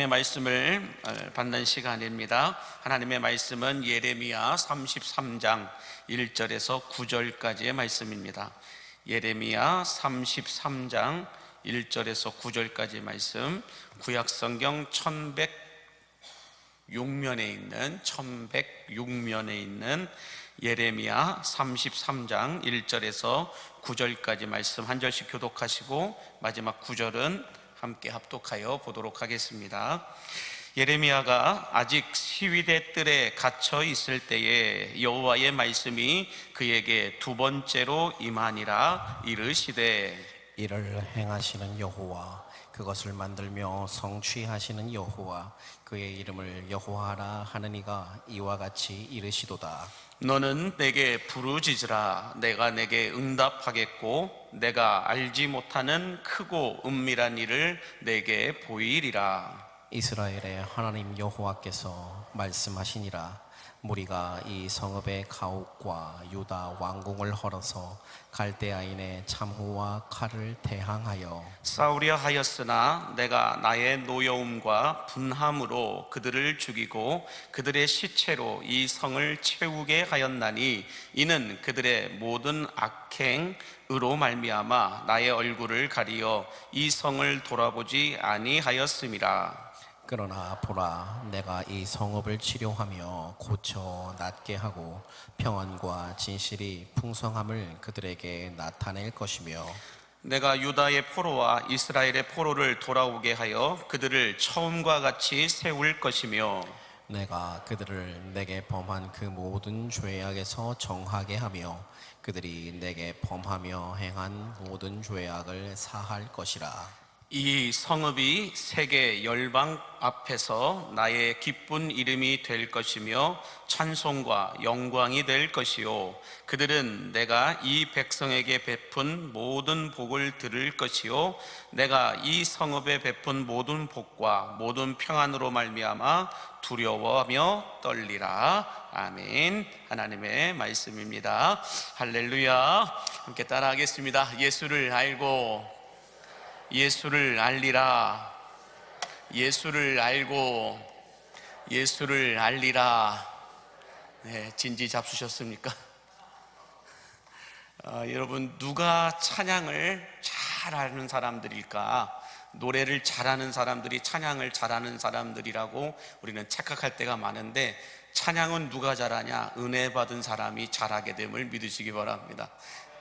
하나님의 말씀을 받는 시간입니다. 하나님의 말씀은 예레미야 33장 1절에서 9절까지의 말씀입니다. 예레미야 33장 1절에서 9절까지의 말씀, 구약성경 1106면에 있는 예레미야 33장 1절에서 9절까지 말씀 한 절씩 교독하시고 마지막 9절은 함께 합독하여 보도록 하겠습니다. 예레미야가 아직 시위대 뜰에 갇혀 있을 때에 여호와의 말씀이 그에게 두 번째로 임하니라. 이르시되, 이를 행하시는 여호와, 그것을 만들며 성취하시는 여호와, 그의 이름을 여호와라 하느니가 이와 같이 이르시도다. 너는 내게 부르짖으라. 내가 내게 응답하겠고 내가 알지 못하는 크고 은밀한 일을 내게 보이리라. 이스라엘의 하나님 여호와께서 말씀하시니라. 무리가 이 성읍의 가옥과 유다 왕궁을 헐어서 갈대아인의 참호와 칼을 대항하여 싸우려 하였으나 내가 나의 노여움과 분함으로 그들을 죽이고 그들의 시체로 이 성을 채우게 하였나니, 이는 그들의 모든 악행으로 말미암아 나의 얼굴을 가리어 이 성을 돌아보지 아니하였음이라. 그러나 보라, 내가 이 성읍을 치료하며 고쳐 낫게 하고 평안과 진실이 풍성함을 그들에게 나타낼 것이며, 내가 유다의 포로와 이스라엘의 포로를 돌아오게 하여 그들을 처음과 같이 세울 것이며, 내가 그들을 내게 범한 그 모든 죄악에서 정하게 하며 그들이 내게 범하며 행한 모든 죄악을 사할 것이라. 이 성읍이 세계 열방 앞에서 나의 기쁜 이름이 될 것이며 찬송과 영광이 될 것이요, 그들은 내가 이 백성에게 베푼 모든 복을 들을 것이요, 내가 이 성읍에 베푼 모든 복과 모든 평안으로 말미암아 두려워하며 떨리라. 아멘. 하나님의 말씀입니다. 할렐루야. 함께 따라하겠습니다. 예수를 알고 예수를 알리라. 예수를 알고 예수를 알리라. 네, 진지 잡수셨습니까? 여러분, 누가 찬양을 잘하는 사람들일까? 노래를 잘하는 사람들이 찬양을 잘하는 사람들이라고 우리는 착각할 때가 많은데, 찬양은 누가 잘하냐? 은혜 받은 사람이 잘하게 됨을 믿으시기 바랍니다.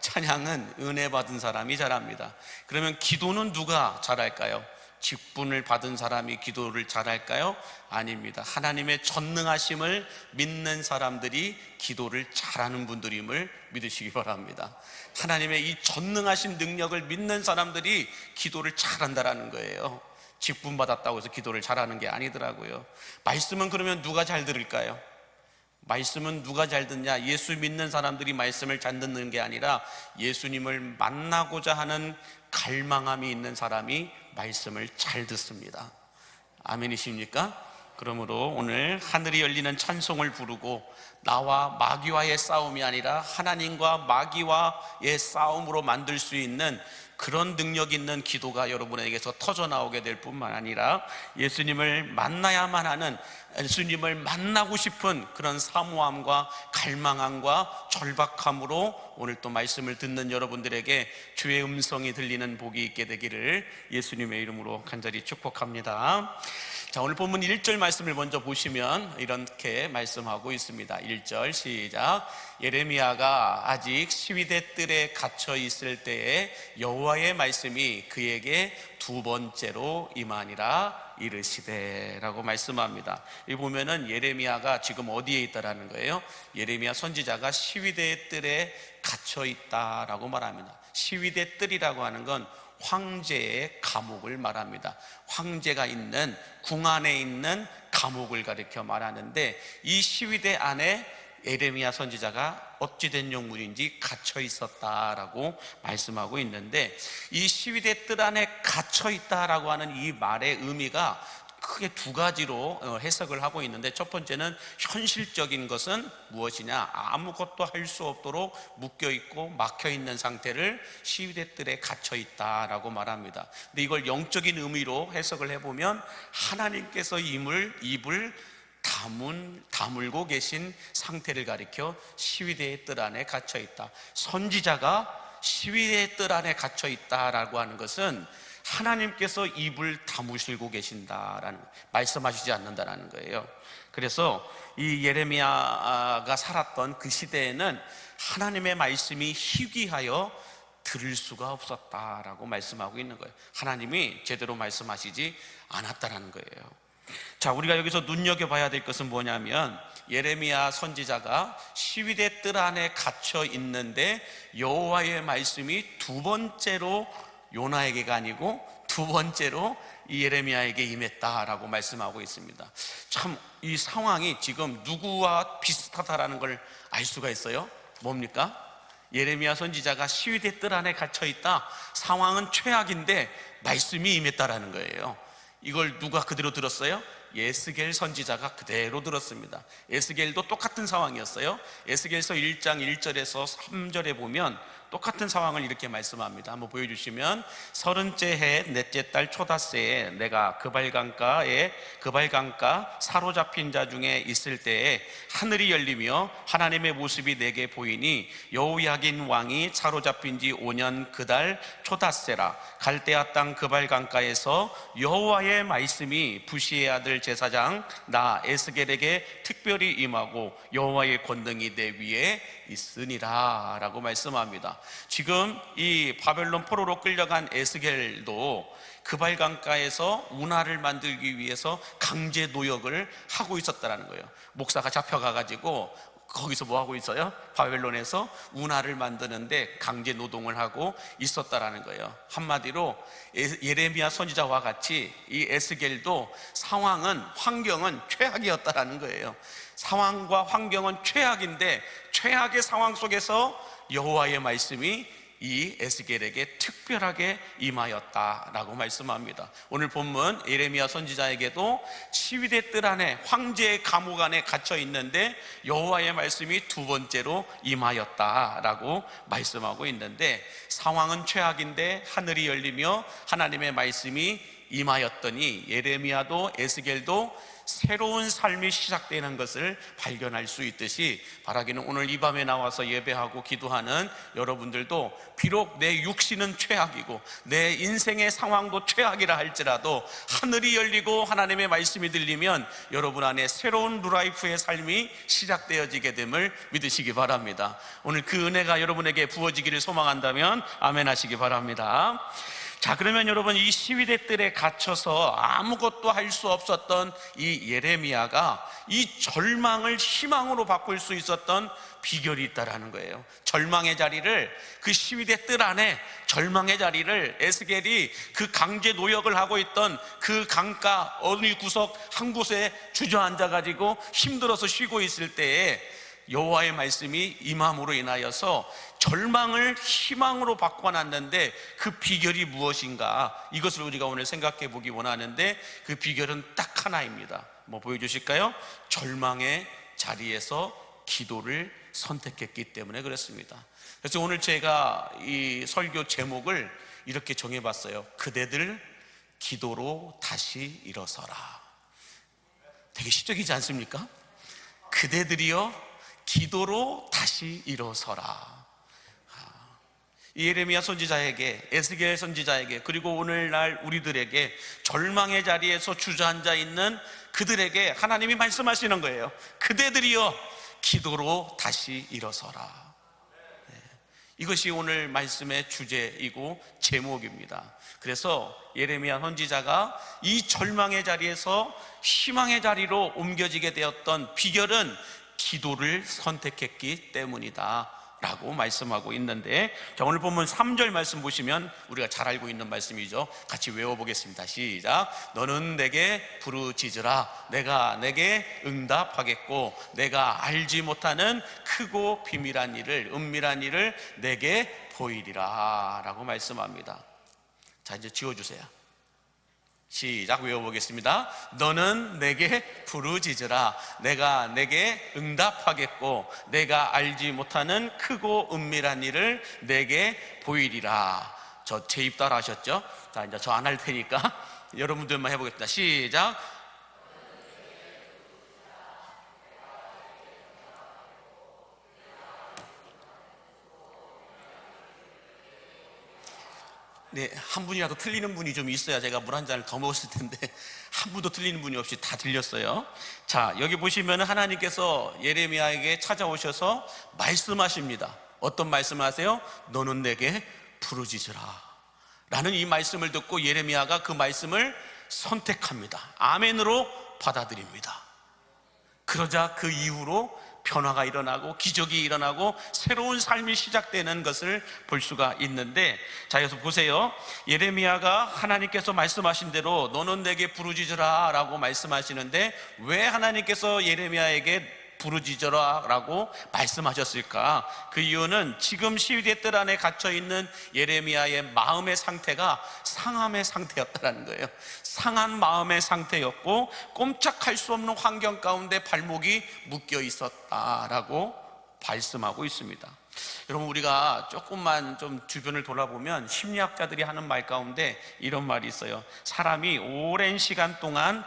찬양은 은혜 받은 사람이 잘합니다. 그러면 기도는 누가 잘할까요? 직분을 받은 사람이 기도를 잘할까요? 아닙니다. 하나님의 전능하심을 믿는 사람들이 기도를 잘하는 분들임을 믿으시기 바랍니다. 하나님의 이 전능하신 능력을 믿는 사람들이 기도를 잘한다라는 거예요. 직분 받았다고 해서 기도를 잘하는 게 아니더라고요. 말씀은 그러면 누가 잘 들을까요? 말씀은 누가 잘 듣냐? 예수 믿는 사람들이 말씀을 잘 듣는 게 아니라 예수님을 만나고자 하는 갈망함이 있는 사람이 말씀을 잘 듣습니다. 아멘이십니까? 그러므로 오늘 하늘이 열리는 찬송을 부르고 나와 마귀와의 싸움이 아니라 하나님과 마귀와의 싸움으로 만들 수 있는 그런 능력 있는 기도가 여러분에게서 터져나오게 될 뿐만 아니라 예수님을 만나야만 하는, 예수님을 만나고 싶은 그런 사모함과 갈망함과 절박함으로 오늘 또 말씀을 듣는 여러분들에게 주의 음성이 들리는 복이 있게 되기를 예수님의 이름으로 간절히 축복합니다. 자, 오늘 본문 1절 말씀을 먼저 보시면 이렇게 말씀하고 있습니다. 1절 시작. 예레미야가 아직 시위대 뜰에 갇혀 있을 때에 여호와의 말씀이 그에게 두 번째로 임하니라. 이르시되 라고 말씀합니다. 여기 보면은 예레미야가 지금 어디에 있다라는 거예요? 예레미야 선지자가 시위대 뜰에 갇혀 있다라고 말합니다. 시위대 뜰이라고 하는 건 황제의 감옥을 말합니다. 황제가 있는 궁 안에 있는 감옥을 가리켜 말하는데, 이 시위대 안에 예레미야 선지자가 어찌된 영문인지 갇혀 있었다라고 말씀하고 있는데, 이 시위대 뜰 안에 갇혀 있다라고 하는 이 말의 의미가 크게 두 가지로 해석을 하고 있는데, 첫 번째는 현실적인 것은 무엇이냐, 아무것도 할 수 없도록 묶여있고 막혀있는 상태를 시위대들에 갇혀있다라고 말합니다. 근데 이걸 영적인 의미로 해석을 해보면 하나님께서 입을 다물고 계신 상태를 가리켜 시위대의 뜰 안에 갇혀있다, 선지자가 시위대의 뜰 안에 갇혀있다라고 하는 것은 하나님께서 입을 다무시고 계신다라는, 말씀하시지 않는다라는 거예요. 그래서 이 예레미야가 살았던 그 시대에는 하나님의 말씀이 희귀하여 들을 수가 없었다라고 말씀하고 있는 거예요. 하나님이 제대로 말씀하시지 않았다라는 거예요. 자, 우리가 여기서 눈여겨봐야 될 것은 뭐냐면, 예레미야 선지자가 시위대 뜰 안에 갇혀 있는데 여호와의 말씀이 두 번째로 요나에게가 아니고 두 번째로 이 예레미야에게 임했다라고 말씀하고 있습니다. 참 이 상황이 지금 누구와 비슷하다라는 걸 알 수가 있어요. 뭡니까? 예레미야 선지자가 시위대 뜰 안에 갇혀 있다, 상황은 최악인데 말씀이 임했다라는 거예요. 이걸 누가 그대로 들었어요? 에스겔 선지자가 그대로 들었습니다. 에스겔도 똑같은 상황이었어요. 에스겔서 1장 1절에서 3절에 보면 똑같은 상황을 이렇게 말씀합니다. 한번 보여주시면, 30째 해 넷째 달 초닷새에 내가 그발강가 사로잡힌 자 중에 있을 때에 하늘이 열리며 하나님의 모습이 내게 보이니 여호야긴 왕이 사로잡힌 지 5년 그달 초닷새라. 갈대아 땅 그발강가에서 여호와의 말씀이 부시의 아들 제사장 나 에스겔에게 특별히 임하고 여호와의 권능이 내 위에 있으니라 라고 말씀합니다. 지금 이 바벨론 포로로 끌려간 에스겔도 그발강가에서 운하를 만들기 위해서 강제 노역을 하고 있었다는 거예요. 목사가 잡혀가가지고 거기서 뭐 하고 있어요? 바벨론에서 운하를 만드는데 강제 노동을 하고 있었다라는 거예요. 한마디로 예레미야 선지자와 같이 이 에스겔도 환경은 최악이었다라는 거예요. 상황과 환경은 최악인데 최악의 상황 속에서 여호와의 말씀이 이 에스겔에게 특별하게 임하였다라고 말씀합니다. 오늘 본문 예레미야 선지자에게도 시위대 뜰 안에 황제의 감옥 안에 갇혀 있는데 여호와의 말씀이 두 번째로 임하였다라고 말씀하고 있는데, 상황은 최악인데 하늘이 열리며 하나님의 말씀이 임하였더니 예레미야도 에스겔도 새로운 삶이 시작되는 것을 발견할 수 있듯이, 바라기는 오늘 이 밤에 나와서 예배하고 기도하는 여러분들도 비록 내 육신은 최악이고 내 인생의 상황도 최악이라 할지라도 하늘이 열리고 하나님의 말씀이 들리면 여러분 안에 새로운 뉴라이프의 삶이 시작되어지게 됨을 믿으시기 바랍니다. 오늘 그 은혜가 여러분에게 부어지기를 소망한다면 아멘 하시기 바랍니다. 자, 그러면 여러분, 이 시위대 뜰에 갇혀서 아무것도 할 수 없었던 이 예레미야가 이 절망을 희망으로 바꿀 수 있었던 비결이 있다라는 거예요. 절망의 자리를, 그 시위대 뜰 안에 절망의 자리를 에스겔이 그 강제 노역을 하고 있던 그 강가 어느 구석 한 곳에 주저앉아 가지고 힘들어서 쉬고 있을 때에 여호와의 말씀이 임함으로 인하여서 절망을 희망으로 바꿔놨는데, 그 비결이 무엇인가, 이것을 우리가 오늘 생각해 보기 원하는데, 그 비결은 딱 하나입니다. 뭐 보여주실까요? 절망의 자리에서 기도를 선택했기 때문에 그렇습니다. 그래서 오늘 제가 이 설교 제목을 이렇게 정해봤어요. 그대들 기도로 다시 일어서라. 되게 시적이지 않습니까? 그대들이여 기도로 다시 일어서라. 예레미야 선지자에게, 에스겔 선지자에게, 그리고 오늘날 우리들에게 절망의 자리에서 주저앉아 있는 그들에게 하나님이 말씀하시는 거예요. 그대들이여 기도로 다시 일어서라. 이것이 오늘 말씀의 주제이고 제목입니다. 그래서 예레미야 선지자가 이 절망의 자리에서 희망의 자리로 옮겨지게 되었던 비결은 기도를 선택했기 때문이다 라고 말씀하고 있는데, 자, 오늘 본문 3절 말씀 보시면 우리가 잘 알고 있는 말씀이죠. 같이 외워보겠습니다. 시작. 너는 내게 부르짖으라. 내가 내게 응답하겠고 내가 알지 못하는 크고 비밀한 일을, 은밀한 일을 내게 보이리라 라고 말씀합니다. 자, 이제 지워주세요. 시작 외워보겠습니다. 너는 내게 부르짖으라. 내가 내게 응답하겠고 내가 알지 못하는 크고 은밀한 일을 내게 보이리라. 저 제 입 따라 하셨죠? 자, 이제 저 안 할 테니까 여러분들만 해보겠습니다. 시작. 네, 한 분이라도 틀리는 분이 좀 있어야 제가 물 한 잔을 더 먹었을 텐데 한 분도 틀리는 분이 없이 다 들렸어요. 자, 여기 보시면 하나님께서 예레미야에게 찾아오셔서 말씀하십니다. 어떤 말씀을 하세요? 너는 내게 부르짖으라 라는 이 말씀을 듣고 예레미야가 그 말씀을 선택합니다. 아멘으로 받아들입니다. 그러자 그 이후로 변화가 일어나고 기적이 일어나고 새로운 삶이 시작되는 것을 볼 수가 있는데, 자, 여기서 보세요. 예레미야가 하나님께서 말씀하신 대로 너는 내게 부르짖으라 라고 말씀하시는데 왜 하나님께서 예레미야에게 부르짖어라 라고 말씀하셨을까? 그 이유는 지금 시위대 뜰 안에 갇혀있는 예레미야의 마음의 상태가 상함의 상태였다는 거예요. 상한 마음의 상태였고 꼼짝할 수 없는 환경 가운데 발목이 묶여 있었다라고 말씀하고 있습니다. 여러분, 우리가 조금만 좀 주변을 돌아보면 심리학자들이 하는 말 가운데 이런 말이 있어요. 사람이 오랜 시간 동안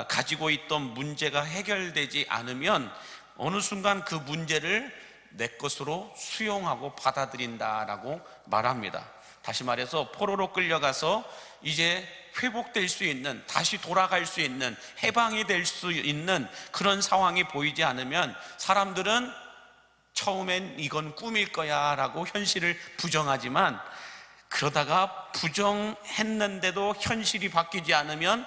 가지고 있던 문제가 해결되지 않으면 어느 순간 그 문제를 내 것으로 수용하고 받아들인다라고 말합니다. 다시 말해서 포로로 끌려가서 이제 회복될 수 있는, 다시 돌아갈 수 있는, 해방이 될 수 있는 그런 상황이 보이지 않으면 사람들은 처음엔 이건 꿈일 거야 라고 현실을 부정하지만, 그러다가 부정했는데도 현실이 바뀌지 않으면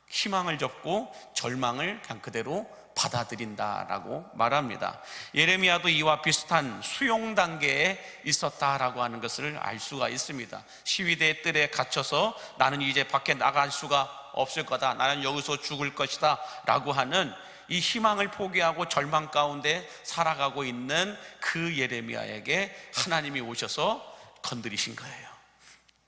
희망을 접고 절망을 그냥 그대로 받아들인다라고 말합니다. 예레미야도 이와 비슷한 수용 단계에 있었다라고 하는 것을 알 수가 있습니다. 시위대의 뜰에 갇혀서 나는 이제 밖에 나갈 수가 없을 거다, 나는 여기서 죽을 것이다 라고 하는 이 희망을 포기하고 절망 가운데 살아가고 있는 그 예레미야에게 하나님이 오셔서 건드리신 거예요.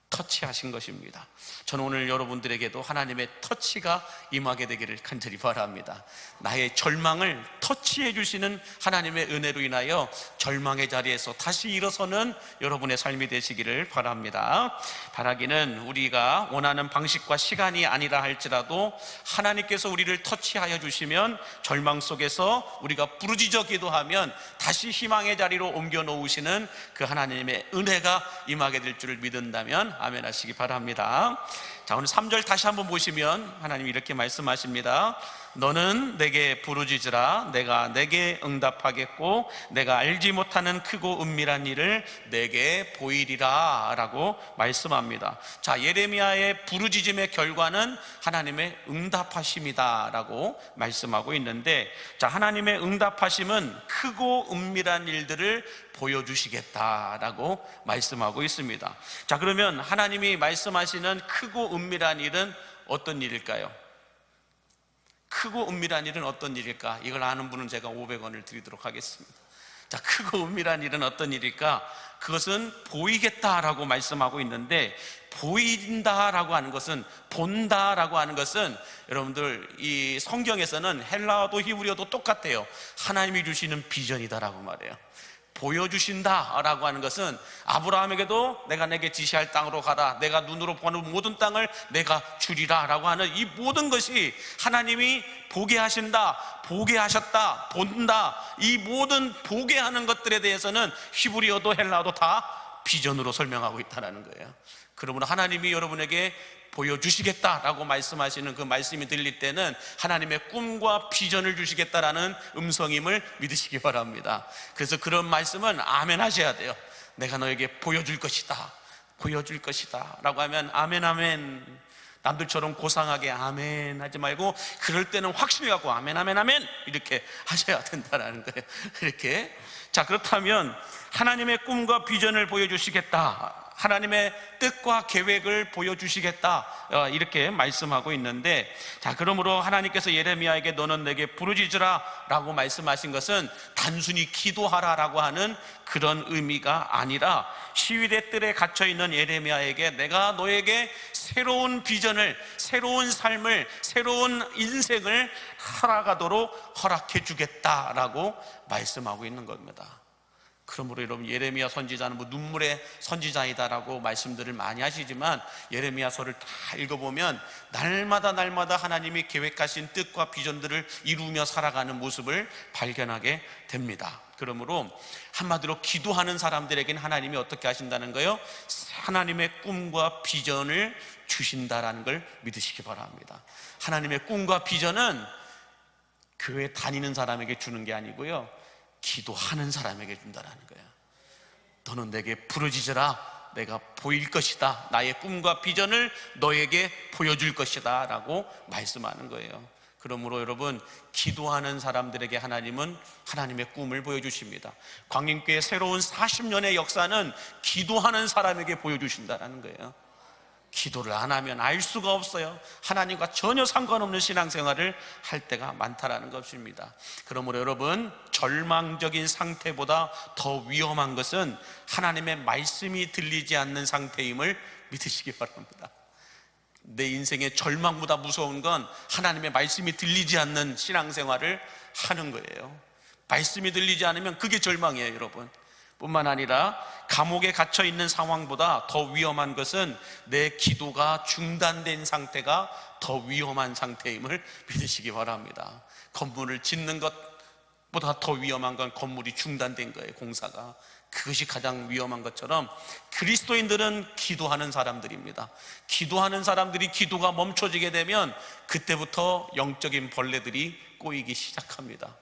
터치하신 것입니다. 저는 오늘 여러분들에게도 하나님의 터치가 임하게 되기를 간절히 바랍니다. 나의 절망을 터치해 주시는 하나님의 은혜로 인하여 절망의 자리에서 다시 일어서는 여러분의 삶이 되시기를 바랍니다. 바라기는 우리가 원하는 방식과 시간이 아니라 할지라도 하나님께서 우리를 터치하여 주시면 절망 속에서 우리가 부르짖어 기도하면 다시 희망의 자리로 옮겨 놓으시는 그 하나님의 은혜가 임하게 될 줄을 믿는다면 아멘 하시기 바랍니다. 자, 오늘 3절 다시 한번 보시면 하나님이 이렇게 말씀하십니다. 너는 내게 부르짖으라. 내가 내게 응답하겠고 내가 알지 못하는 크고 은밀한 일을 내게 보이리라 라고 말씀합니다. 자, 예레미야의 부르짖음의 결과는 하나님의 응답하심이다 라고 말씀하고 있는데, 자, 하나님의 응답하심은 크고 은밀한 일들을 보여주시겠다라고 말씀하고 있습니다. 자, 그러면 하나님이 말씀하시는 크고 은밀한 일은 어떤 일일까요? 크고 은밀한 일은 어떤 일일까? 이걸 아는 분은 제가 500원을 드리도록 하겠습니다. 자, 크고 은밀한 일은 어떤 일일까? 그것은 보이겠다라고 말씀하고 있는데, 보인다라고 하는 것은, 본다라고 하는 것은 여러분들 이 성경에서는 헬라어도 히브리어도 똑같아요. 하나님이 주시는 비전이다라고 말해요. 보여주신다라고 하는 것은 아브라함에게도 내가 내게 지시할 땅으로 가라, 내가 눈으로 보는 모든 땅을 내가 주리라 라고 하는 이 모든 것이 하나님이 보게 하신다, 보게 하셨다, 본다, 이 모든 보게 하는 것들에 대해서는 히브리어도 헬라어도 다 비전으로 설명하고 있다는 거예요. 그러므로 하나님이 여러분에게 보여주시겠다라고 말씀하시는 그 말씀이 들릴 때는 하나님의 꿈과 비전을 주시겠다라는 음성임을 믿으시기 바랍니다. 그래서 그런 말씀은 아멘 하셔야 돼요. 내가 너에게 보여줄 것이다, 보여줄 것이다 라고 하면 아멘 아멘. 남들처럼 고상하게 아멘 하지 말고 그럴 때는 확신을 갖고 아멘 아멘 아멘 이렇게 하셔야 된다는 거예요. 이렇게. 자, 그렇다면 하나님의 꿈과 비전을 보여주시겠다 하나님의 뜻과 계획을 보여주시겠다, 이렇게 말씀하고 있는데, 자, 그러므로 하나님께서 예레미야에게 너는 내게 부르짖으라 라고 말씀하신 것은 단순히 기도하라 라고 하는 그런 의미가 아니라, 시위대 뜰에 갇혀있는 예레미야에게 내가 너에게 새로운 비전을, 새로운 삶을, 새로운 인생을 살아가도록 허락해 주겠다라고 말씀하고 있는 겁니다. 그러므로 여러분, 예레미야 선지자는 뭐 눈물의 선지자이다라고 말씀들을 많이 하시지만, 예레미야서를 다 읽어보면 날마다 하나님이 계획하신 뜻과 비전들을 이루며 살아가는 모습을 발견하게 됩니다. 그러므로 한마디로 기도하는 사람들에게는 하나님이 어떻게 하신다는 거예요? 하나님의 꿈과 비전을 주신다라는 걸 믿으시기 바랍니다. 하나님의 꿈과 비전은 교회 다니는 사람에게 주는 게 아니고요, 기도하는 사람에게 준다라는 거예요. 너는 내게 부르짖으라, 내가 보일 것이다, 나의 꿈과 비전을 너에게 보여줄 것이다 라고 말씀하는 거예요. 그러므로 여러분, 기도하는 사람들에게 하나님은 하나님의 꿈을 보여주십니다. 광림교회 새로운 40년의 역사는 기도하는 사람에게 보여주신다는 거예요. 기도를 안 하면 알 수가 없어요. 하나님과 전혀 상관없는 신앙생활을 할 때가 많다라는 것입니다. 그러므로 여러분, 절망적인 상태보다 더 위험한 것은 하나님의 말씀이 들리지 않는 상태임을 믿으시기 바랍니다. 내 인생의 절망보다 무서운 건 하나님의 말씀이 들리지 않는 신앙생활을 하는 거예요. 말씀이 들리지 않으면 그게 절망이에요, 여러분. 뿐만 아니라 감옥에 갇혀 있는 상황보다 더 위험한 것은 내 기도가 중단된 상태가 더 위험한 상태임을 믿으시기 바랍니다. 건물을 짓는 것보다 더 위험한 건 건물이 중단된 거예요, 공사가. 그것이 가장 위험한 것처럼 그리스도인들은 기도하는 사람들입니다. 기도하는 사람들이 기도가 멈춰지게 되면 그때부터 영적인 벌레들이 꼬이기 시작합니다.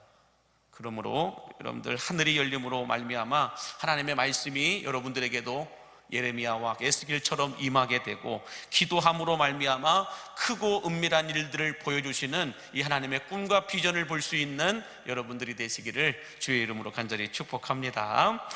그러므로 여러분들, 하늘이 열림으로 말미암아 하나님의 말씀이 여러분들에게도 예레미야와 에스겔처럼 임하게 되고, 기도함으로 말미암아 크고 은밀한 일들을 보여주시는 이 하나님의 꿈과 비전을 볼 수 있는 여러분들이 되시기를 주의 이름으로 간절히 축복합니다.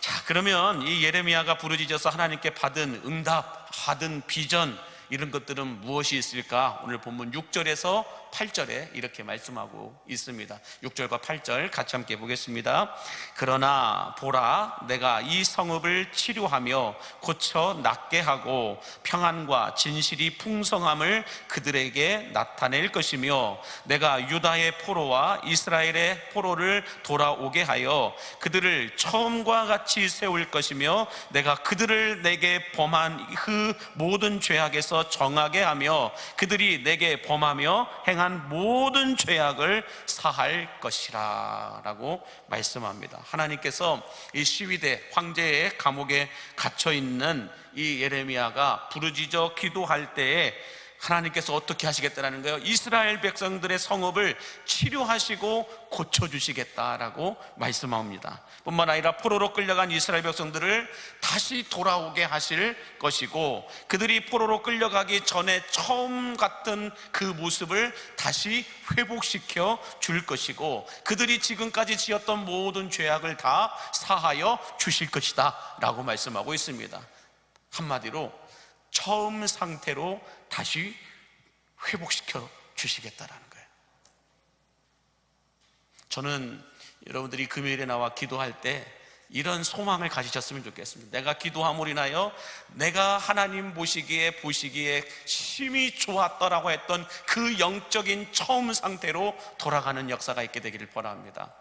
자, 그러면 이 예레미야가 부르짖어서 하나님께 받은 응답, 받은 비전, 이런 것들은 무엇이 있을까? 오늘 본문 6절에서 8절에 이렇게 말씀하고 있습니다. 6절과 8절 같이 함께 보겠습니다. 그러나 보라, 내가 이 성읍을 치료하며 고쳐 낫게 하고 평안과 진실이 풍성함을 그들에게 나타낼 것이며, 내가 유다의 포로와 이스라엘의 포로를 돌아오게 하여 그들을 처음과 같이 세울 것이며, 내가 그들을 내게 범한 그 모든 죄악에서 정하게 하며 그들이 내게 범하며 행한 모든 죄악을 사할 것이라 라고 말씀합니다. 하나님께서 이 시위대 황제의 감옥에 갇혀 있는 이 예레미야가 부르짖어 기도할 때에 하나님께서 어떻게 하시겠다는 거예요? 이스라엘 백성들의 성읍을 치료하시고 고쳐주시겠다라고 말씀합니다. 뿐만 아니라 포로로 끌려간 이스라엘 백성들을 다시 돌아오게 하실 것이고, 그들이 포로로 끌려가기 전에 처음 같은 그 모습을 다시 회복시켜 줄 것이고, 그들이 지금까지 지었던 모든 죄악을 다 사하여 주실 것이다 라고 말씀하고 있습니다. 한마디로 처음 상태로 다시 회복시켜 주시겠다라는 거예요. 저는 여러분들이 금요일에 나와 기도할 때 이런 소망을 가지셨으면 좋겠습니다. 내가 기도함으로 인하여 내가 하나님 보시기에 심히 좋았더라고 했던 그 영적인 처음 상태로 돌아가는 역사가 있게 되기를 바랍니다.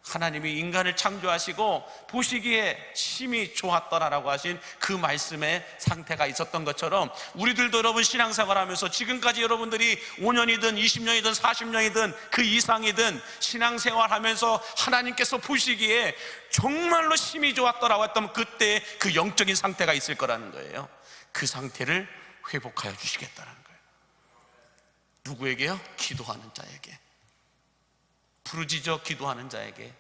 하나님이 인간을 창조하시고 보시기에 심히 좋았더라라고 하신 그 말씀의 상태가 있었던 것처럼, 우리들도 여러분 신앙생활하면서 지금까지 여러분들이 5년이든 20년이든 40년이든 그 이상이든 신앙생활하면서 하나님께서 보시기에 정말로 심히 좋았더라고 했던 그때 그 영적인 상태가 있을 거라는 거예요. 그 상태를 회복하여 주시겠다는 거예요. 누구에게요? 기도하는 자에게, 부르짖어 기도하는 자에게.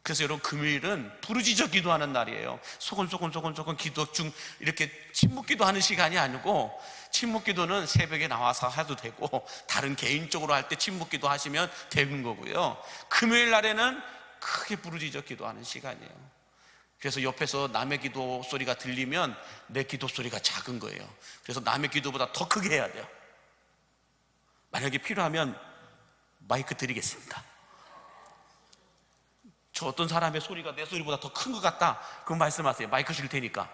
그래서 여러분, 금요일은 부르짖어 기도하는 날이에요. 소곤소곤 기도 중 이렇게 침묵기도 하는 시간이 아니고, 침묵기도는 새벽에 나와서 해도 되고 다른 개인적으로 할 때 침묵기도 하시면 되는 거고요. 금요일 날에는 크게 부르짖어 기도하는 시간이에요. 그래서 옆에서 남의 기도 소리가 들리면 내 기도 소리가 작은 거예요. 그래서 남의 기도보다 더 크게 해야 돼요. 만약에 필요하면 마이크 드리겠습니다. 저 어떤 사람의 소리가 내 소리보다 더 큰 것 같다, 그럼 말씀하세요. 마이크 줄 테니까.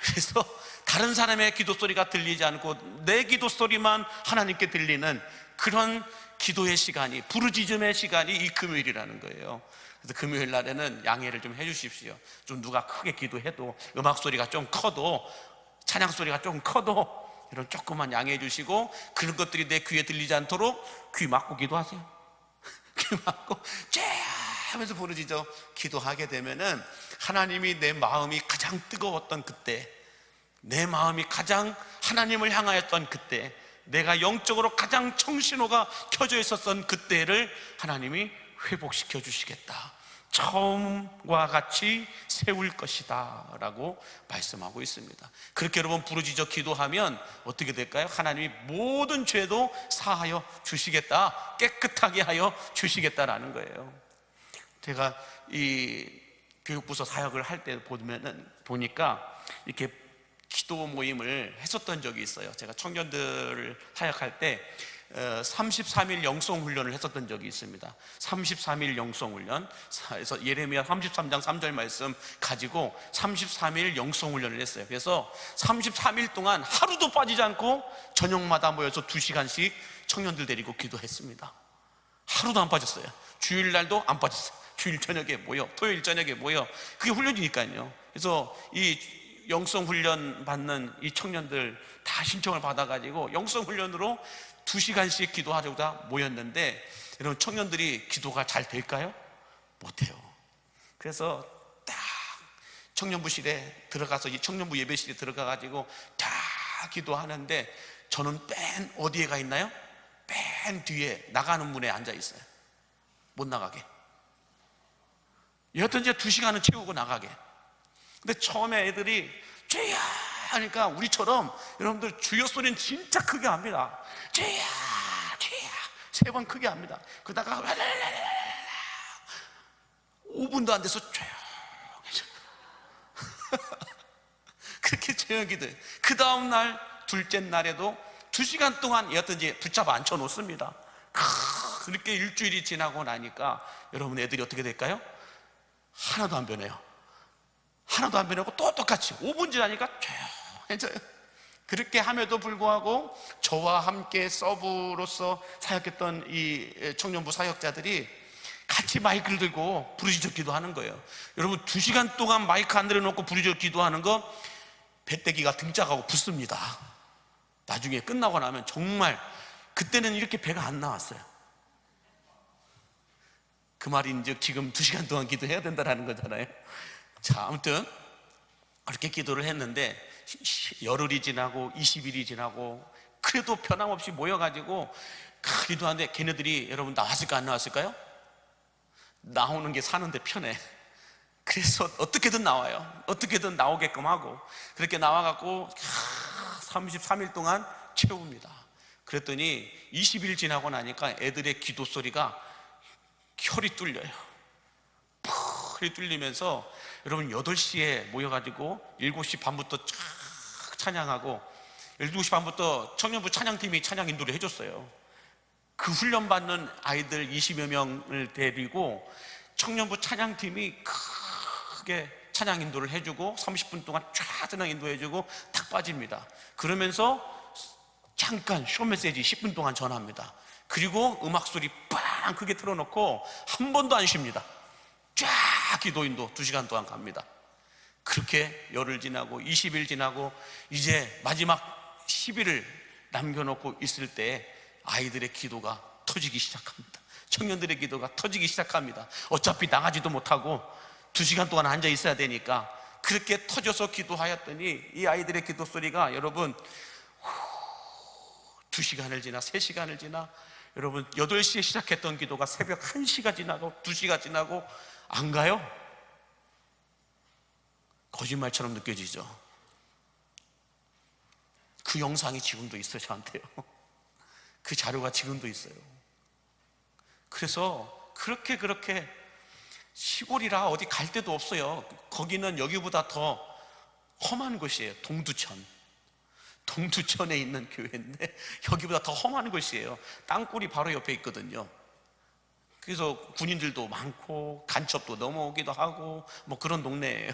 그래서 다른 사람의 기도 소리가 들리지 않고 내 기도 소리만 하나님께 들리는 그런 기도의 시간이, 부르짖음의 시간이 이 금요일이라는 거예요. 그래서 금요일 날에는 양해를 좀 해주십시오. 좀 누가 크게 기도해도, 음악 소리가 좀 커도, 찬양 소리가 좀 커도 이런 조금만 양해해 주시고, 그런 것들이 내 귀에 들리지 않도록 귀 막고 기도하세요. 귀 막고 쫙 하면서 부르짖어 기도하게 되면은 하나님이, 내 마음이 가장 뜨거웠던 그때, 내 마음이 가장 하나님을 향하였던 그때, 내가 영적으로 가장 청신호가 켜져 있었던 그때를 하나님이 회복시켜 주시겠다, 처음과 같이 세울 것이다 라고 말씀하고 있습니다. 그렇게 여러분 부르짖어 기도하면 어떻게 될까요? 하나님이 모든 죄도 사하여 주시겠다, 깨끗하게 하여 주시겠다라는 거예요. 제가 이 교육부서 사역을 할 때 보니까 이렇게 기도 모임을 했었던 적이 있어요. 제가 청년들을 사역할 때 33일 영성훈련을 했었던 적이 있습니다. 33일 영성훈련. 그래서 예레미야 33장 3절 말씀 가지고 33일 영성훈련을 했어요. 그래서 33일 동안 하루도 빠지지 않고 저녁마다 모여서 2시간씩 청년들 데리고 기도했습니다. 하루도 안 빠졌어요. 주일날도 안 빠졌어요. 주일 저녁에 모여, 토요일 저녁에 모여. 그게 훈련이니까요. 그래서 이 영성훈련 받는 이 청년들 다 신청을 받아가지고 영성훈련으로 2시간씩 기도하려다 모였는데, 여러분 청년들이 기도가 잘 될까요? 못해요. 그래서 딱 청년부실에 들어가서, 이 청년부 예배실에 들어가가지고 다 기도하는데, 저는 맨 어디에 가 있나요? 맨 뒤에 나가는 문에 앉아 있어요. 못 나가게. 여하튼 이제 2시간은 채우고 나가게. 근데 처음에 애들이 주여 하니까 우리처럼 여러분들 주여 소리는 진짜 크게 합니다. 주여 주여 3번 크게 합니다. 그러다가 5분도 안 돼서 조용해져. 그렇게 조용히 기도해요. 그 다음날 둘째 날에도 2시간 동안 여하튼 이제 붙잡아 앉혀놓습니다. 그렇게 일주일이 지나고 나니까 여러분 애들이 어떻게 될까요? 하나도 안 변해요. 하나도 안 변하고 또 똑같이 5분 지나니까 조용해져요. 그렇게 함에도 불구하고 저와 함께 서브로서 사역했던 이 청년부 사역자들이 같이 마이크를 들고 부르짖어 기도하는 거예요. 여러분 2시간 동안 마이크 안 들여놓고 부르짖어 기도하는 거 배때기가 등짝하고 붙습니다. 나중에 끝나고 나면 정말, 그때는 이렇게 배가 안 나왔어요. 그 말인즉 지금 2시간 동안 기도해야 된다는 거잖아요. 자, 아무튼 그렇게 기도를 했는데 열흘이 지나고 20일이 지나고 그래도 변함없이 모여가지고 기도하는데, 걔네들이 여러분 나왔을까 안 나왔을까요? 나오는 게 사는데 편해. 그래서 어떻게든 나와요. 어떻게든 나오게끔 하고, 그렇게 나와갖고 33일 동안 채웁니다. 그랬더니 20일 지나고 나니까 애들의 기도 소리가 혈이 뚫려요. 혈이 뚫리면서 여러분 8시에 모여가지고 7시 반부터 쫙 찬양하고, 7시 반부터 청년부 찬양팀이 찬양 인도를 해줬어요. 그 훈련받는 아이들 20여 명을 데리고 청년부 찬양팀이 크게 찬양 인도를 해주고 30분 동안 쫙 찬양 인도해주고 탁 빠집니다. 그러면서 잠깐 쇼 메시지 10분 동안 전합니다. 그리고 음악 소리 빵 크게 틀어놓고 한 번도 안 쉽니다. 쫙 기도 인도 2시간 동안 갑니다. 그렇게 열흘 지나고 20일 지나고 이제 마지막 10일을 남겨놓고 있을 때 아이들의 기도가 터지기 시작합니다. 청년들의 기도가 터지기 시작합니다. 어차피 나가지도 못하고 2시간 동안 앉아 있어야 되니까 그렇게 터져서 기도하였더니 이 아이들의 기도 소리가 여러분 2시간을 지나 3시간을 지나 여러분 8시에 시작했던 기도가 새벽 1시가 지나고 2시가 지나고 안 가요? 거짓말처럼 느껴지죠? 그 영상이 지금도 있어요. 저한테요. 그 자료가 지금도 있어요. 그래서 그렇게 시골이라 어디 갈 데도 없어요. 거기는 여기보다 더 험한 곳이에요. 동두천에 있는 교회인데 여기보다 더 험한 곳이에요. 땅굴이 바로 옆에 있거든요. 그래서 군인들도 많고 간첩도 넘어오기도 하고 뭐 그런 동네예요.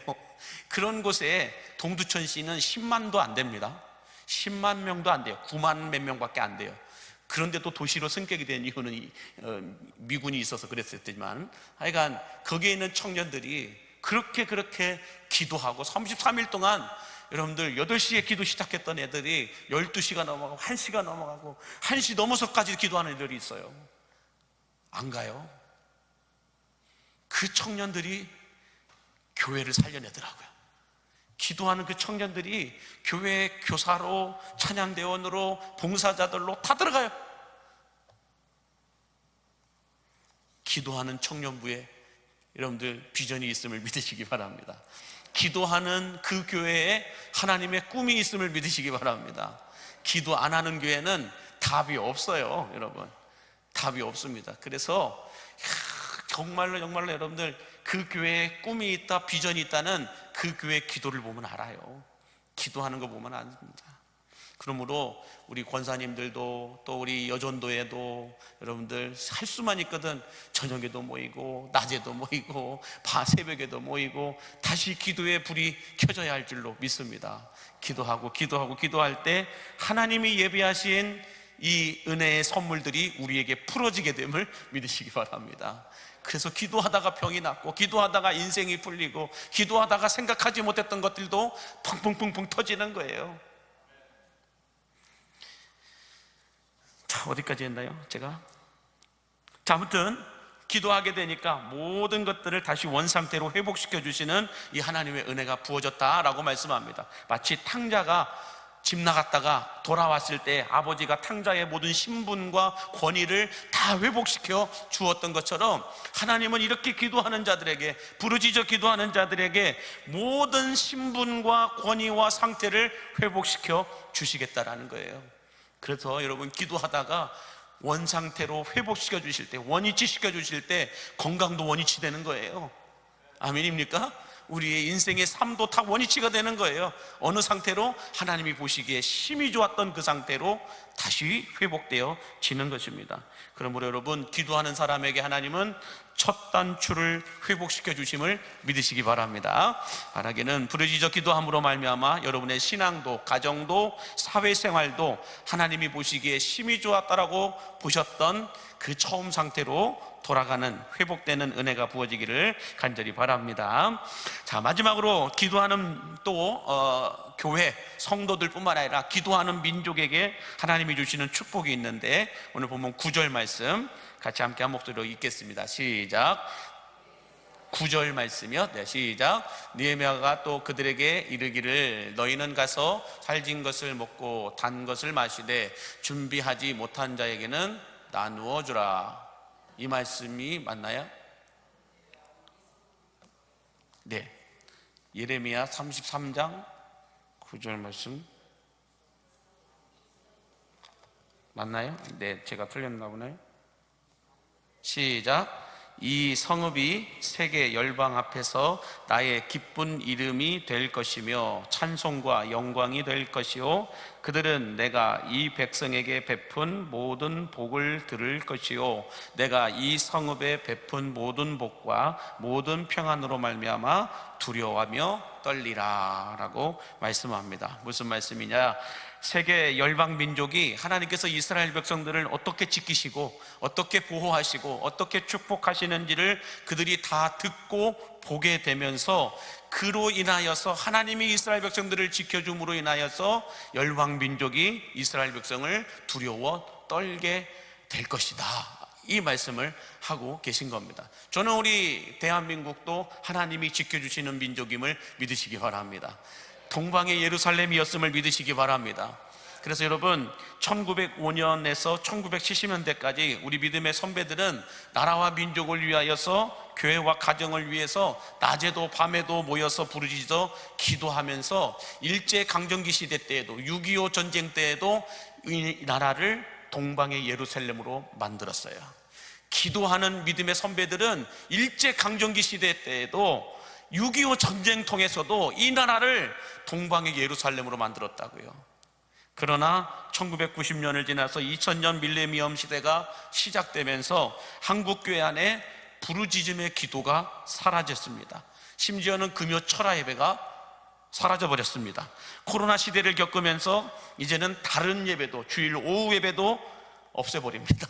그런 곳에 동두천시는 10만도 안 됩니다. 10만 명도 안 돼요. 9만 몇 명밖에 안 돼요. 그런데도 도시로 승격이 된 이유는 미군이 있어서 그랬었지만, 하여간 거기에 있는 청년들이 그렇게 기도하고 33일 동안, 여러분들 8시에 기도 시작했던 애들이 12시가 넘어가고 1시가 넘어가고 1시 넘어서까지 기도하는 애들이 있어요. 안 가요. 그 청년들이 교회를 살려내더라고요. 기도하는 그 청년들이 교회 교사로, 찬양대원으로, 봉사자들로 다 들어가요. 기도하는 청년부에 여러분들 비전이 있음을 믿으시기 바랍니다. 기도하는 그 교회에 하나님의 꿈이 있음을 믿으시기 바랍니다. 기도 안 하는 교회는 답이 없어요, 여러분. 답이 없습니다. 그래서 정말로 여러분들 그 교회에 꿈이 있다, 비전이 있다는 그 교회의 기도를 보면 알아요. 기도하는 거 보면 압니다. 그러므로 우리 권사님들도 또 우리 여전도에도 여러분들 할 수만 있거든 저녁에도 모이고 낮에도 모이고 새벽에도 모이고 다시 기도의 불이 켜져야 할 줄로 믿습니다. 기도할 때 하나님이 예비하신 이 은혜의 선물들이 우리에게 풀어지게 됨을 믿으시기 바랍니다. 그래서 기도하다가 병이 낫고, 기도하다가 인생이 풀리고, 기도하다가 생각하지 못했던 것들도 펑펑펑펑 터지는 거예요. 자, 어디까지 했나요? 제가? 자, 아무튼 기도하게 되니까 모든 것들을 다시 원상태로 회복시켜 주시는 이 하나님의 은혜가 부어졌다라고 말씀합니다. 마치 탕자가 집 나갔다가 돌아왔을 때 아버지가 탕자의 모든 신분과 권위를 다 회복시켜 주었던 것처럼, 하나님은 이렇게 기도하는 자들에게, 부르짖어 기도하는 자들에게 모든 신분과 권위와 상태를 회복시켜 주시겠다라는 거예요. 그래서 여러분, 기도하다가 원상태로 회복시켜 주실 때, 원위치 시켜 주실 때 건강도 원위치 되는 거예요. 아멘입니까? 우리의 인생의 삶도 다 원위치가 되는 거예요. 어느 상태로? 하나님이 보시기에 심히 좋았던 그 상태로 다시 회복되어지는 것입니다. 그러므로 여러분, 기도하는 사람에게 하나님은 첫 단추를 회복시켜 주심을 믿으시기 바랍니다. 바라기는 부르짖어 기도함으로 말미암아 여러분의 신앙도, 가정도, 사회생활도 하나님이 보시기에 심히 좋았다라고 보셨던 그 처음 상태로 돌아가는, 회복되는 은혜가 부어지기를 간절히 바랍니다. 자, 마지막으로 기도하는 또 교회 성도들 뿐만 아니라 기도하는 민족에게 하나님이 주시는 축복이 있는데, 오늘 보면 9절 말씀 같이 함께 한 목소리로 읽겠습니다. 시작. 9절 말씀이요. 네, 시작. 느헤미야가 또 그들에게 이르기를 너희는 가서 살진 것을 먹고 단 것을 마시되 준비하지 못한 자에게는 나누어 주라. 이 말씀이 맞나요? 네, 예레미야 33장 9절 말씀 맞나요? 네, 제가 틀렸나 보네요. 시작. 이 성읍이 세계 열방 앞에서 나의 기쁜 이름이 될 것이며 찬송과 영광이 될 것이요, 그들은 내가 이 백성에게 베푼 모든 복을 들을 것이요, 내가 이 성읍에 베푼 모든 복과 모든 평안으로 말미암아 두려워하며 떨리라 라고 말씀합니다. 무슨 말씀이냐? 세계 열방 민족이 하나님께서 이스라엘 백성들을 어떻게 지키시고 어떻게 보호하시고 어떻게 축복하시는지를 그들이 다 듣고 보게 되면서, 그로 인하여서 하나님이 이스라엘 백성들을 지켜줌으로 인하여서 열방 민족이 이스라엘 백성을 두려워 떨게 될 것이다, 이 말씀을 하고 계신 겁니다. 저는 우리 대한민국도 하나님이 지켜주시는 민족임을 믿으시기 바랍니다. 동방의 예루살렘이었음을 믿으시기 바랍니다. 그래서 여러분, 1905년에서 1970년대까지 우리 믿음의 선배들은 나라와 민족을 위하여서, 교회와 가정을 위해서 낮에도 밤에도 모여서 부르짖어 기도하면서 일제강점기 시대 때에도, 6.25 전쟁 때에도 이 나라를 동방의 예루살렘으로 만들었어요. 기도하는 믿음의 선배들은 일제강점기 시대 때에도 6.25 전쟁 통해서도 이 나라를 동방의 예루살렘으로 만들었다고요. 그러나 1990년을 지나서 2000년 밀레니엄 시대가 시작되면서 한국교회 안에 부르짖음의 기도가 사라졌습니다. 심지어는 금요 철야 예배가 사라져버렸습니다. 코로나 시대를 겪으면서 이제는 다른 예배도, 주일 오후 예배도 없애버립니다.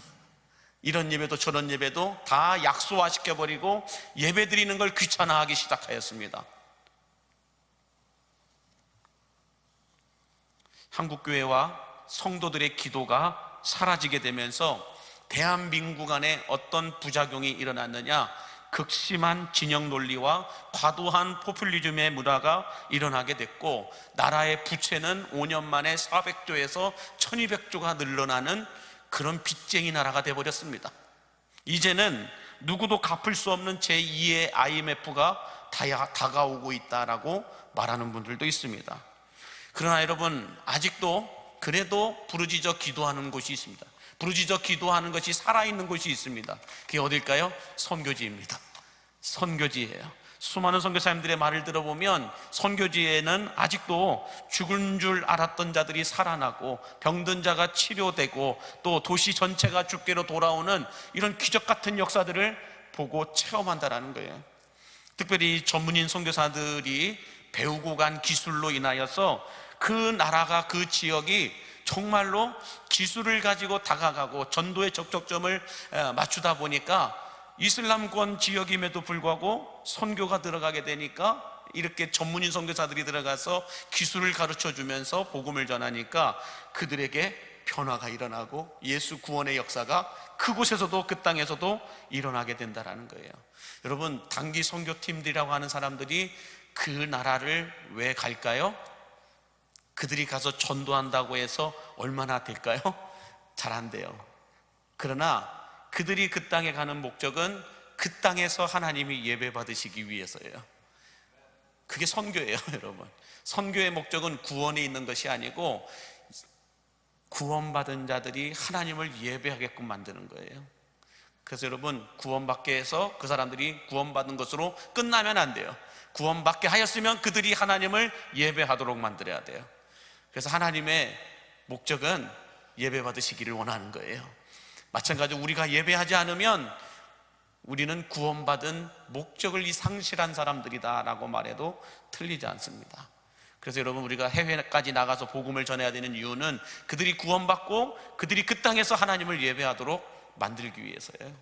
이런 예배도 저런 예배도 다 약소화시켜버리고 예배 드리는 걸 귀찮아하기 시작하였습니다. 한국교회와 성도들의 기도가 사라지게 되면서 대한민국 안에 어떤 부작용이 일어났느냐, 극심한 진영 논리와 과도한 포퓰리즘의 문화가 일어나게 됐고, 나라의 부채는 5년 만에 400조에서 1200조가 늘어나는 그런 빚쟁이 나라가 되어버렸습니다. 이제는 누구도 갚을 수 없는 제2의 IMF가 다가오고 있다라고 말하는 분들도 있습니다. 그러나 여러분, 아직도 그래도 부르짖어 기도하는 곳이 있습니다. 부르짖어 기도하는 것이 살아있는 곳이 있습니다. 그게 어딜까요? 선교지입니다. 선교지예요. 수많은 선교사님들의 말을 들어보면 선교지에는 아직도 죽은 줄 알았던 자들이 살아나고 병든 자가 치료되고 또 도시 전체가 주께로 돌아오는 이런 기적 같은 역사들을 보고 체험한다라는 거예요. 특별히 전문인 선교사들이 배우고 간 기술로 인하여서 그 나라가, 그 지역이 정말로 기술을 가지고 다가가고 전도의 적적점을 맞추다 보니까 이슬람권 지역임에도 불구하고 선교가 들어가게 되니까 이렇게 전문인 선교사들이 들어가서 기술을 가르쳐 주면서 복음을 전하니까 그들에게 변화가 일어나고 예수 구원의 역사가 그곳에서도, 그 땅에서도 일어나게 된다는 거예요. 여러분, 단기 선교팀들이라고 하는 사람들이 그 나라를 왜 갈까요? 그들이 가서 전도한다고 해서 얼마나 될까요? 잘 안 돼요. 그러나 그들이 그 땅에 가는 목적은 그 땅에서 하나님이 예배 받으시기 위해서예요. 그게 선교예요, 여러분. 선교의 목적은 구원에 있는 것이 아니고 구원받은 자들이 하나님을 예배하게끔 만드는 거예요. 그래서 여러분, 구원받게 해서 그 사람들이 구원받은 것으로 끝나면 안 돼요. 구원받게 하였으면 그들이 하나님을 예배하도록 만들어야 돼요. 그래서 하나님의 목적은 예배 받으시기를 원하는 거예요. 마찬가지로 우리가 예배하지 않으면 우리는 구원받은 목적을 상실한 사람들이다 라고 말해도 틀리지 않습니다. 그래서 여러분, 우리가 해외까지 나가서 복음을 전해야 되는 이유는 그들이 구원받고 그들이 그 땅에서 하나님을 예배하도록 만들기 위해서예요.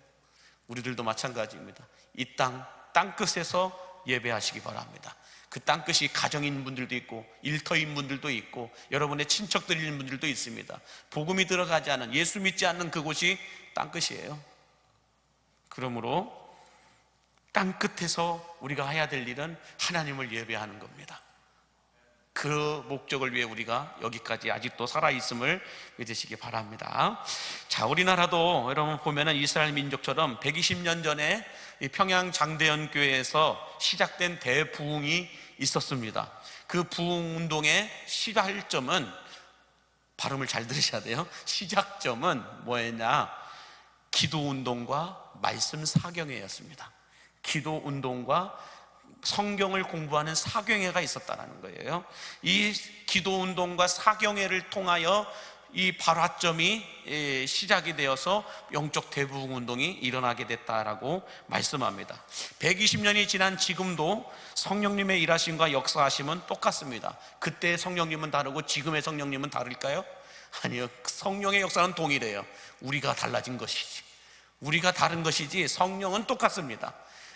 우리들도 마찬가지입니다. 이 땅끝에서 예배하시기 바랍니다. 그 땅끝이 가정인 분들도 있고 일터인 분들도 있고 여러분의 친척들인 분들도 있습니다. 복음이 들어가지 않은, 예수 믿지 않는 그곳이 땅끝이에요. 그러므로 땅끝에서 우리가 해야 될 일은 하나님을 예배하는 겁니다. 그 목적을 위해 우리가 여기까지 아직도 살아있음을 믿으시기 바랍니다. 자, 우리나라도 여러분 보면은 이스라엘 민족처럼 120년 전에 이 평양 장대현 교회에서 시작된 대부흥이 있었습니다. 그 부흥 운동의 시발점은, 발음을 잘 들으셔야 돼요. 시작점은 뭐였냐? 기도 운동과 말씀 사경회였습니다. 기도 운동과 성경을 공부하는 사경회가 있었다는 거예요. 이 기도 운동과 사경회를 통하여 이 발화점이 시작이 되어서 영적 대부흥 운동이 일어나게 됐다라고 말씀합니다. 120년이 지난 지금도 성령님의 일하심과 역사하심은 똑같습니다. 그때의 성령님은 다르고 지금의 성령님은 다를까요? 아니요, 성령의 역사는 동일해요. 우리가 달라진 것이지, 우리가 다른 것이지 성령은 똑같습니다.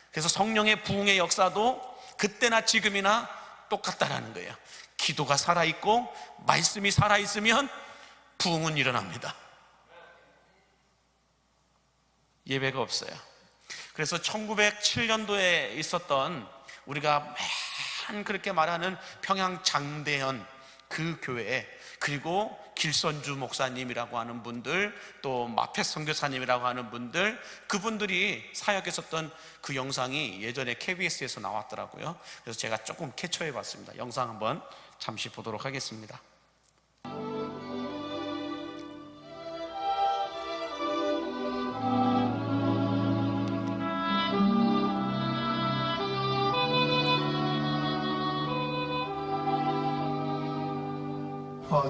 그래서 성령의 부흥의 역사도 그때나 지금이나 똑같다라는 거예요. 기도가 살아있고 말씀이 살아있으면 부흥은 일어납니다. 예배가 없어요. 그래서 1907년도에 있었던, 우리가 매한 그렇게 말하는 평양 장대현 그 교회, 그리고 길선주 목사님이라고 하는 분들, 또 마페 선교사님이라고 하는 분들, 그분들이 사역했었던 그 영상이 예전에 KBS에서 나왔더라고요. 그래서 제가 조금 캡처해 봤습니다. 영상 한번 잠시 보도록 하겠습니다.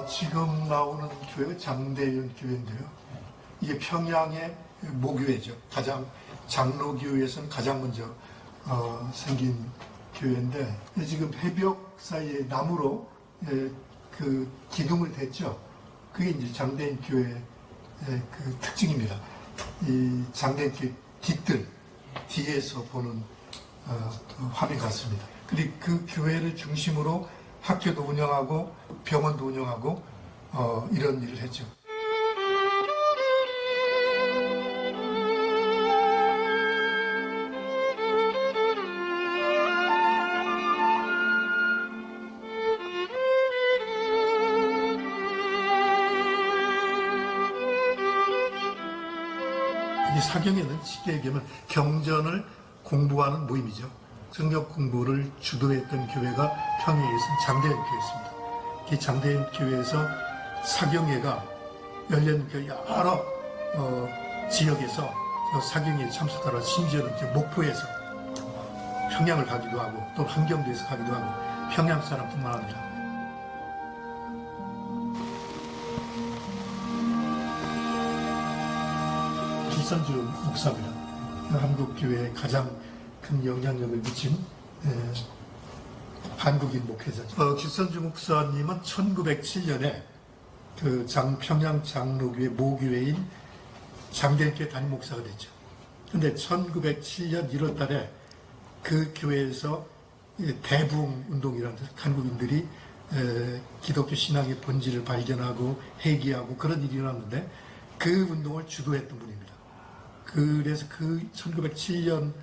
지금 나오는 교회가 장대현 교회인데요. 이게 평양의 모교회죠. 가장 장로교회에서는 가장 먼저 생긴 교회인데 지금 해벽 사이에 나무로 그 기둥을 댔죠. 그게 이제 장대현 교회의 그 특징입니다. 이 장대현 교회 뒤뜰 뒤에서 보는 그 화면 같습니다. 그리고 그 교회를 중심으로 학교도 운영하고 병원도 운영하고 이런 일을 했죠. 이 사경에는 쉽게 얘기하면 경전을 공부하는 모임이죠. 성경 공부를 주도했던 교회가 평양에 있는 장대현 교회였습니다. 이 장대현 교회에서 사경회가 열린 그 여러 지역에서 사경회에 참석하러 심지어는 이제 목포에서 평양을 가기도 하고 또 함경도에서 가기도 하고 평양 사람뿐만 아니라 길선주 목사입니다. 한국 교회에 가장 큰 영향력을 미친 한국인 목회자죠. 길선주 목사님은 1907년에 그 평양 장로교회 모교회인 장대현교회 담임 목사가 됐죠. 그런데 1907년 1월달에 그 교회에서 대부흥 운동이라는 한국인들이 기독교 신앙의 본질을 발견하고 회개하고 그런 일이 일어났는데 그 운동을 주도했던 분입니다. 그래서 그 1907년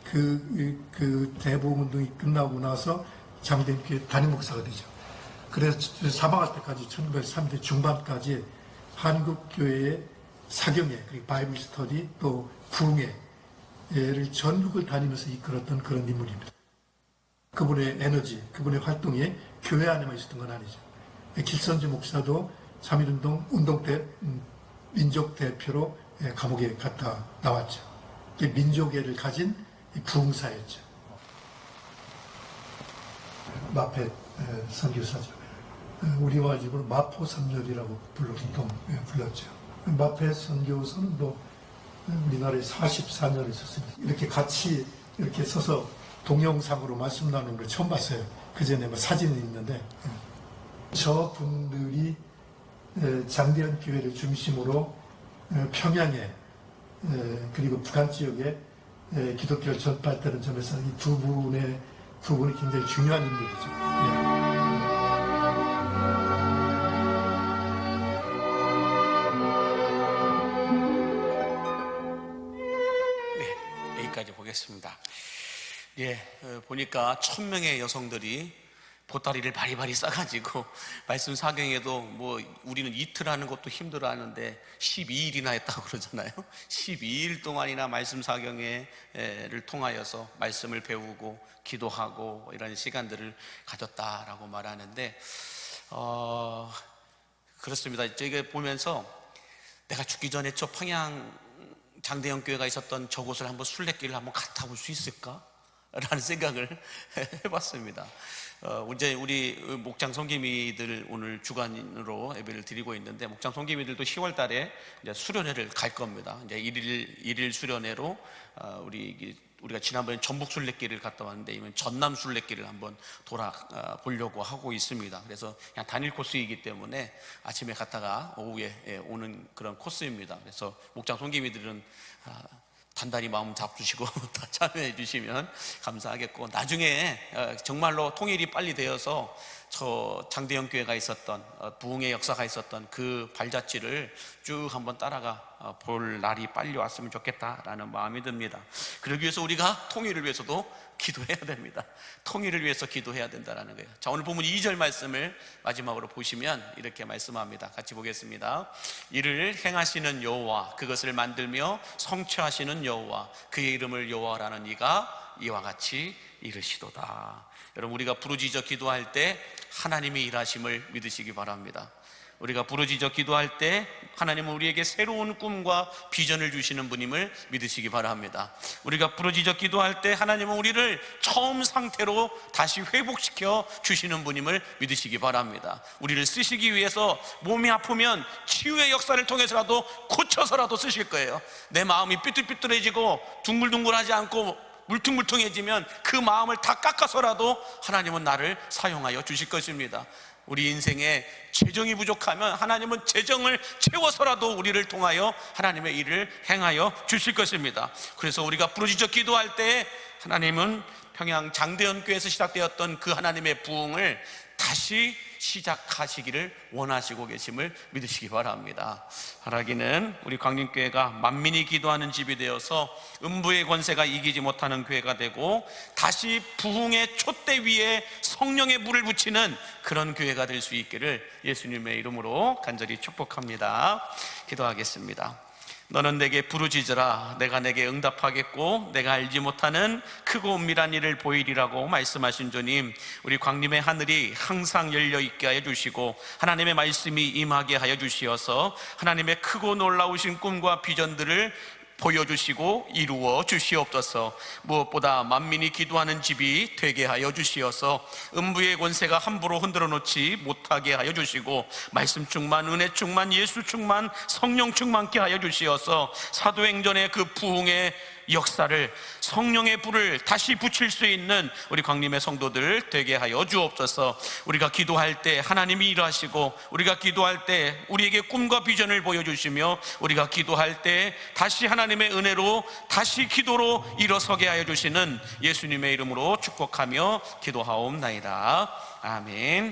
그 대부흥 운동이 끝나고 나서 장대현교회 담임 목사가 되죠. 그래서 사망할 때까지 1903년 중반까지 한국교회의 사경회, 그리고 바이블 스터디 또 부흥회를 전국을 다니면서 이끌었던 그런 인물입니다. 그분의 에너지, 그분의 활동이 교회 안에만 있었던 건 아니죠. 길선주 목사도 3.1운동 운동 때 민족 대표로 감옥에 갔다 나왔죠. 민족애를 가진 부흥사였죠. 마페 선교사죠. 우리와 집으로 마포삼렬이라고 불렀죠. 마페 선교사는 우리나라에 44년 있었습니다. 이렇게 같이 이렇게 서서 동영상으로 말씀 나누는 걸 처음 봤어요. 그 전에 사진이 있는데 저분들이 장대현 교회를 중심으로 평양에 그리고 북한 지역에 기독교를 전파했다는 점에서 이 두 분이 굉장히 중요한 인물이죠. 네, 여기까지 보겠습니다. 보니까 1000명의 여성들이 보따리를 바리바리 싸가지고 말씀 사경에도 우리는 이틀 하는 것도 힘들어하는데 12일이나 했다고 그러잖아요. 12일 동안이나 말씀 사경회를 통하여서 말씀을 배우고 기도하고 이런 시간들을 가졌다라고 말하는데 그렇습니다. 저희가 보면서 내가 죽기 전에 저 평양 장대현 교회가 있었던 저곳을 한번 순례길을 한번 갔다 올 수 있을까? 라는 생각을 해봤습니다. 이제 우리 목장 성기미들 오늘 주간으로 예배를 드리고 있는데 목장 성기미들도 10월 달에 이제 수련회를 갈 겁니다. 이제 일일 수련회로 우리가 지난번에 전북 순례길을 갔다 왔는데 이번 전남 순례길을 한번 돌아보려고 하고 있습니다. 그래서 그냥 단일 코스이기 때문에 아침에 갔다가 오후에 오는 그런 코스입니다. 그래서 목장 성기미들은 단단히 마음 잡수시고 다 참여해 주시면 감사하겠고, 나중에 정말로 통일이 빨리 되어서 저 장대현 교회가 있었던 부흥의 역사가 있었던 그 발자취를 쭉 한번 따라가 볼 날이 빨리 왔으면 좋겠다라는 마음이 듭니다. 그러기 위해서 우리가 통일을 위해서도 기도해야 됩니다. 통일을 위해서 기도해야 된다는 거예요. 자, 오늘 본문 2절 말씀을 마지막으로 보시면 이렇게 말씀합니다. 같이 보겠습니다. 이를 행하시는 여호와, 그것을 만들며 성취하시는 여호와, 그의 이름을 여호와라는 이가 이와 같이 이르시도다. 여러분, 우리가 부르짖어 기도할 때 하나님의 일하심을 믿으시기 바랍니다. 우리가 부르짖어 기도할 때 하나님은 우리에게 새로운 꿈과 비전을 주시는 분임을 믿으시기 바랍니다. 우리가 부르짖어 기도할 때 하나님은 우리를 처음 상태로 다시 회복시켜 주시는 분임을 믿으시기 바랍니다. 우리를 쓰시기 위해서 몸이 아프면 치유의 역사를 통해서라도 고쳐서라도 쓰실 거예요. 내 마음이 삐뚤삐뚤해지고 둥글둥글하지 않고 물퉁물퉁해지면 그 마음을 다 깎아서라도 하나님은 나를 사용하여 주실 것입니다. 우리 인생에 재정이 부족하면 하나님은 재정을 채워서라도 우리를 통하여 하나님의 일을 행하여 주실 것입니다. 그래서 우리가 부르짖어 기도할 때 하나님은 평양 장대현교회에서 시작되었던 그 하나님의 부흥을 다시 시작하시기를 원하시고 계심을 믿으시기 바랍니다. 바라기는 우리 광림교회가 만민이 기도하는 집이 되어서 음부의 권세가 이기지 못하는 교회가 되고 다시 부흥의 촛대 위에 성령의 불을 붙이는 그런 교회가 될 수 있기를 예수님의 이름으로 간절히 축복합니다. 기도하겠습니다. 너는 내게 부르짖으라 내가 내게 응답하겠고 내가 알지 못하는 크고 은밀한 일을 보이리라고 말씀하신 주님, 우리 광림의 하늘이 항상 열려있게 하여 주시고 하나님의 말씀이 임하게 하여 주시어서 하나님의 크고 놀라우신 꿈과 비전들을 보여주시고 이루어 주시옵소서. 무엇보다 만민이 기도하는 집이 되게 하여 주시어서 음부의 권세가 함부로 흔들어 놓지 못하게 하여 주시고 말씀 충만, 은혜 충만, 예수 충만, 성령 충만케 하여 주시어서 사도행전의 그 부흥의 역사를, 성령의 불을 다시 붙일 수 있는 우리 광림의 성도들 되게 하여 주옵소서. 우리가 기도할 때 하나님이 일하시고 우리가 기도할 때 우리에게 꿈과 비전을 보여주시며 우리가 기도할 때 다시 하나님의 은혜로 다시 기도로 일어서게 하여 주시는 예수님의 이름으로 축복하며 기도하옵나이다. 아멘.